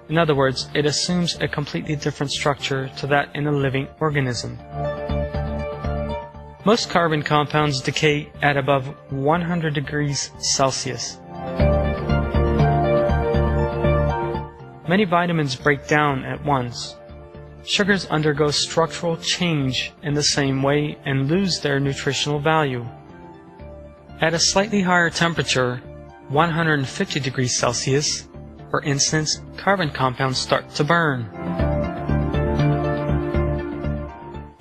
In other words, it assumes a completely different structure to that in a living organism. Most carbon compounds decay at above 100 degrees Celsius. Many vitamins break down at once. Sugars undergo structural change in the same way and lose their nutritional value. At a slightly higher temperature, 150 degrees Celsius, for instance, carbon compounds start to burn.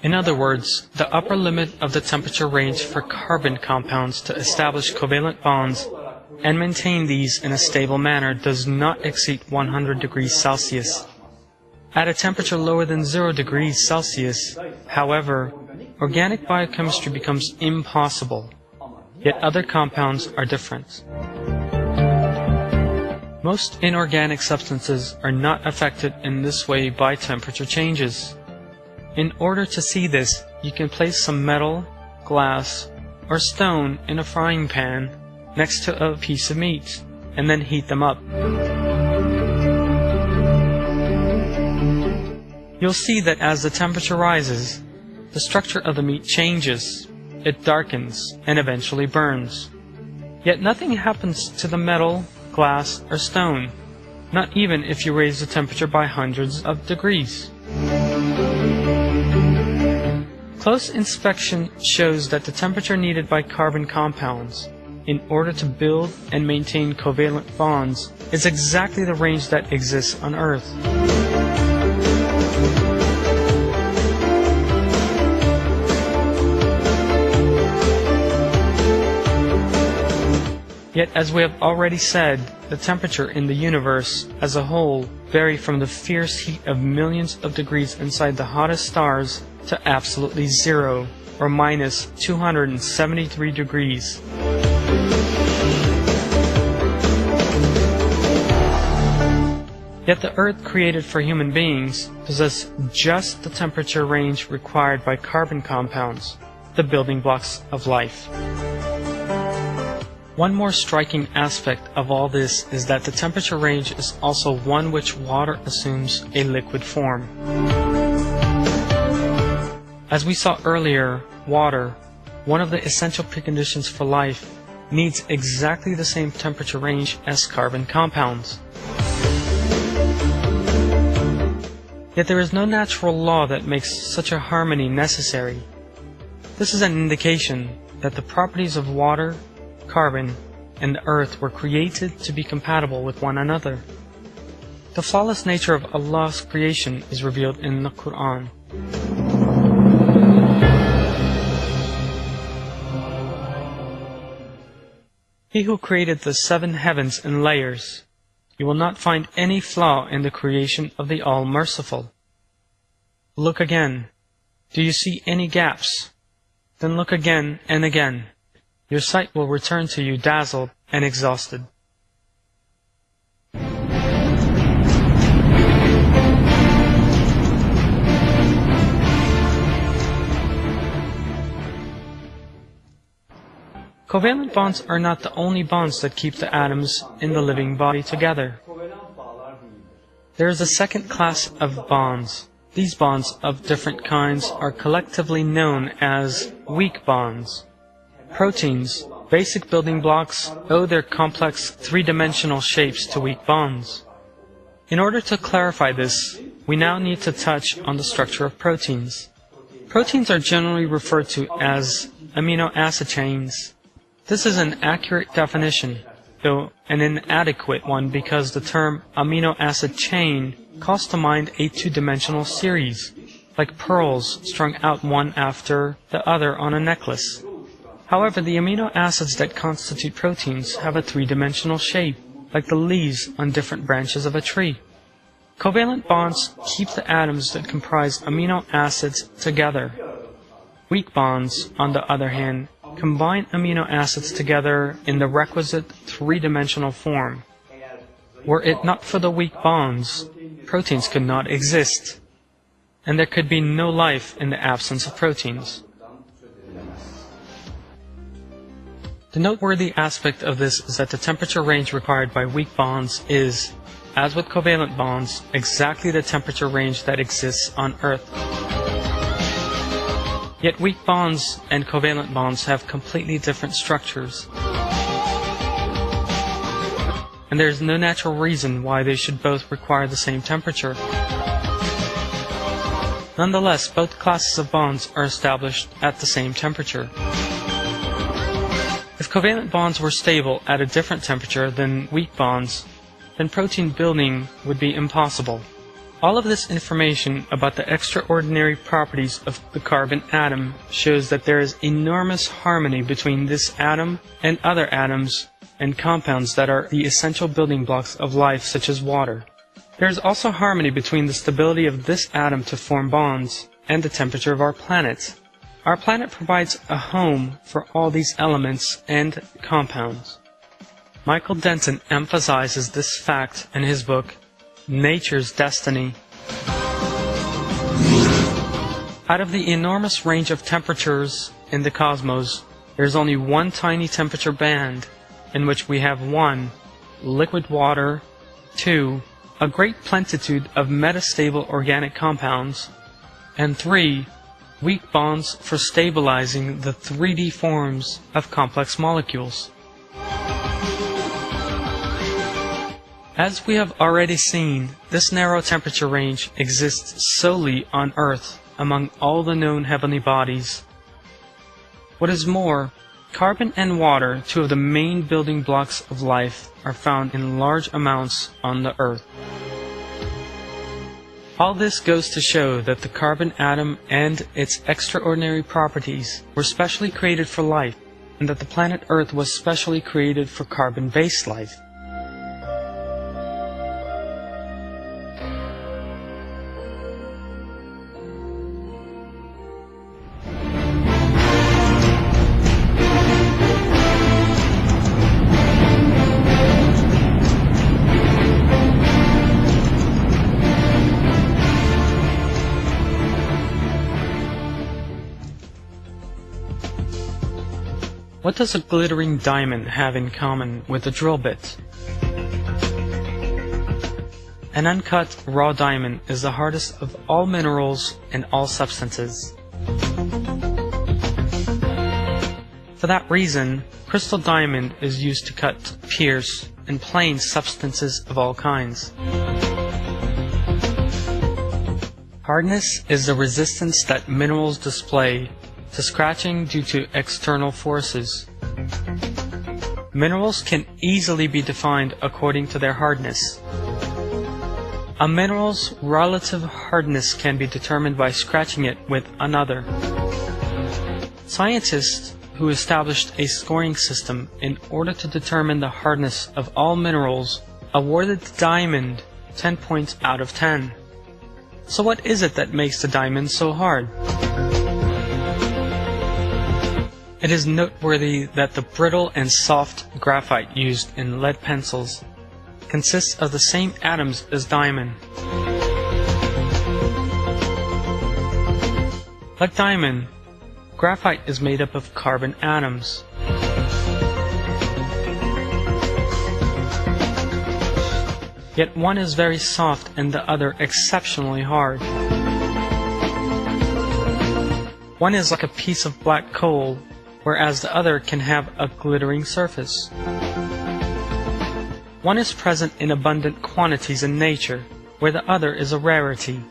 In other words, the upper limit of the temperature range for carbon compounds to establish covalent bonds and maintain these in a stable manner does not exceed 100 degrees Celsius. At a temperature lower than 0 degrees Celsius, however, organic biochemistry becomes impossible, yet other compounds are different. Most inorganic substances are not affected in this way by temperature changes. In order to see this, you can place some metal, glass, or stone in a frying pan next to a piece of meat, and then heat them up. You'll see that as the temperature rises, the structure of the meat changes, it darkens, and eventually burns. Yet nothing happens to the metal, glass, or stone, not even if you raise the temperature by hundreds of degrees. Close inspection shows that the temperature needed by carbon compounds in order to build and maintain covalent bonds is exactly the range that exists on Earth. Yet, as we have already said, the temperature in the universe as a whole vary from the fierce heat of millions of degrees inside the hottest stars to absolutely zero, or minus 273 degrees. Yet the Earth created for human beings possesses just the temperature range required by carbon compounds, the building blocks of life. One more striking aspect of all this is that the temperature range is also one which water assumes a liquid form. As we saw earlier, water, one of the essential preconditions for life, needs exactly the same temperature range as carbon compounds. Yet there is no natural law that makes such a harmony necessary. This is an indication that the properties of water, carbon, and the earth were created to be compatible with one another. The flawless nature of Allah's creation is revealed in the Quran. He who created the 7 heavens in layers, you will not find any flaw in the creation of the All-Merciful. Look again. Do you see any gaps? Then look again and again. Your sight will return to you dazzled and exhausted. Covalent bonds are not the only bonds that keep the atoms in the living body together. There is a second class of bonds. These bonds of different kinds are collectively known as weak bonds. Proteins, basic building blocks, owe their complex three-dimensional shapes to weak bonds. In order to clarify this, we now need to touch on the structure of proteins. Proteins are generally referred to as amino acid chains. This is an accurate definition, though an inadequate one because the term amino acid chain calls to mind a two-dimensional series, like pearls strung out one after the other on a necklace. However, the amino acids that constitute proteins have a three-dimensional shape, like the leaves on different branches of a tree. Covalent bonds keep the atoms that comprise amino acids together. Weak bonds, on the other hand, combine amino acids together in the requisite three-dimensional form. Were it not for the weak bonds, proteins could not exist, and there could be no life in the absence of proteins. The noteworthy aspect of this is that the temperature range required by weak bonds is as with covalent bonds, exactly the temperature range that exists on Earth. Yet weak bonds and covalent bonds have completely different structures. And there is no natural reason why they should both require the same temperature. Nonetheless, both classes of bonds are established at the same temperature. If covalent bonds were stable at a different temperature than weak bonds, then protein building would be impossible. All of this information about the extraordinary properties of the carbon atom shows that there is enormous harmony between this atom and other atoms and compounds that are the essential building blocks of life, such as water. There is also harmony between the stability of this atom to form bonds and the temperature of our planet. Our planet provides a home for all these elements and compounds. Michael Denton emphasizes this fact in his book, Nature's Destiny. Out of the enormous range of temperatures in the cosmos, there is only one tiny temperature band in which we have 1. Liquid water, 2. A great plenitude of metastable organic compounds, and 3. Weak bonds for stabilizing the 3D forms of complex molecules. As we have already seen, this narrow temperature range exists solely on Earth among all the known heavenly bodies. What is more, carbon and water, two of the main building blocks of life, are found in large amounts on the Earth. All this goes to show that the carbon atom and its extraordinary properties were specially created for life, and that the planet Earth was specially created for carbon-based life. What does a glittering diamond have in common with a drill bit? An uncut, raw diamond is the hardest of all minerals and all substances. For that reason, crystal diamond is used to cut, pierce, and plane substances of all kinds. Hardness is the resistance that minerals display to scratching due to external forces. Minerals can easily be defined according to their hardness. A mineral's relative hardness can be determined by scratching it with another. Scientists who established a scoring system in order to determine the hardness of all minerals awarded the diamond 10 points out of 10. So what is it that makes the diamond so hard? It is noteworthy that the brittle and soft graphite used in lead pencils consists of the same atoms as diamond. Like diamond, graphite is made up of carbon atoms. Yet one is very soft and the other exceptionally hard. One is like a piece of black coal, whereas the other can have a glittering surface. One is present in abundant quantities in nature, where the other is a rarity.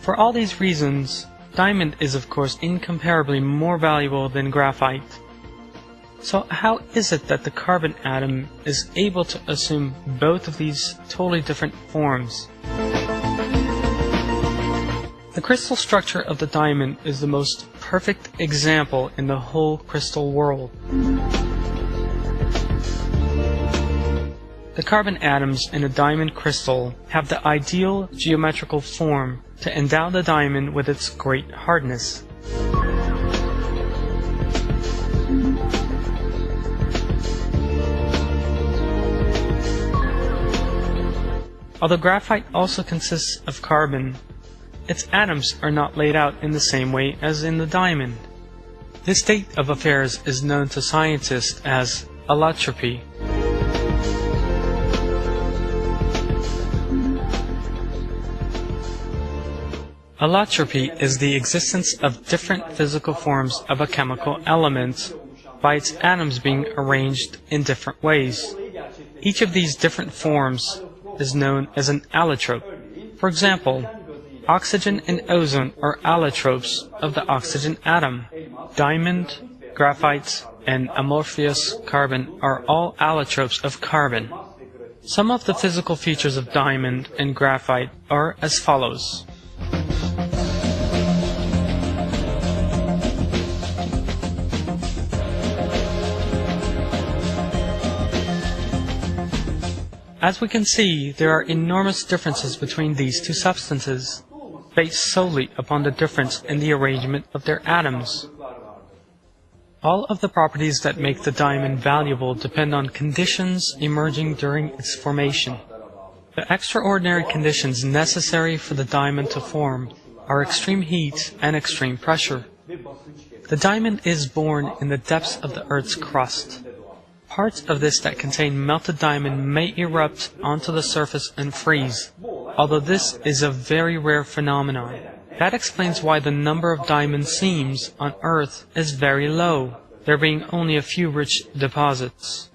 For all these reasons, diamond is of course incomparably more valuable than graphite. So how is it that the carbon atom is able to assume both of these totally different forms? The crystal structure of the diamond is the most perfect example in the whole crystal world. The carbon atoms in a diamond crystal have the ideal geometrical form to endow the diamond with its great hardness. Although graphite also consists of carbon, its atoms are not laid out in the same way as in the diamond. This state of affairs is known to scientists as allotropy. Allotropy is the existence of different physical forms of a chemical element by its atoms being arranged in different ways. Each of these different forms is known as an allotrope. For example, oxygen and ozone are allotropes of the oxygen atom. Diamond, graphite, and amorphous carbon are all allotropes of carbon. Some of the physical features of diamond and graphite are as follows. As we can see, there are enormous differences between these two substances, based solely upon the difference in the arrangement of their atoms. All of the properties that make the diamond valuable depend on conditions emerging during its formation. The extraordinary conditions necessary for the diamond to form are extreme heat and extreme pressure. The diamond is born in the depths of the Earth's crust. Parts of this that contain melted diamond may erupt onto the surface and freeze, although this is a very rare phenomenon. That explains why the number of diamond seams on Earth is very low, there being only a few rich deposits.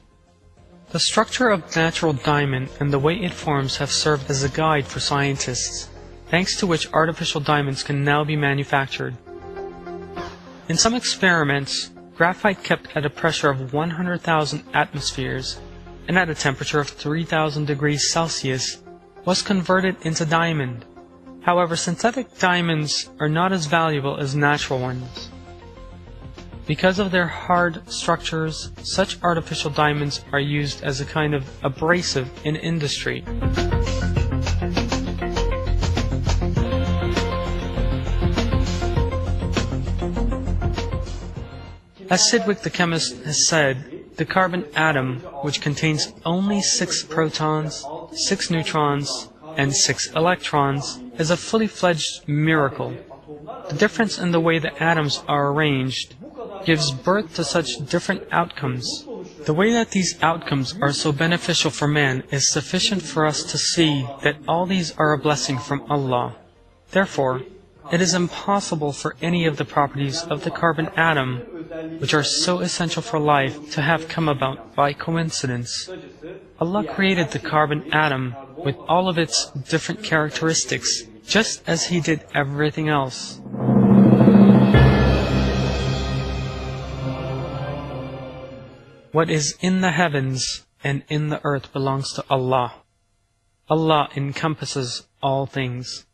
The structure of natural diamond and the way it forms have served as a guide for scientists, thanks to which artificial diamonds can now be manufactured. In some experiments, graphite kept at a pressure of 100,000 atmospheres and at a temperature of 3,000 degrees Celsius was converted into diamond. However, synthetic diamonds are not as valuable as natural ones. Because of their hard structures, such artificial diamonds are used as a kind of abrasive in industry. As Sidgwick the chemist has said, the carbon atom, which contains only 6 protons, 6 neutrons, and 6 electrons, is a fully fledged miracle. The difference in the way the atoms are arranged gives birth to such different outcomes. The way that these outcomes are so beneficial for man is sufficient for us to see that all these are a blessing from Allah. Therefore, it is impossible for any of the properties of the carbon atom, which are so essential for life, to have come about by coincidence. Allah created the carbon atom with all of its different characteristics, just as He did everything else. What is in the heavens and in the earth belongs to Allah. Allah encompasses all things.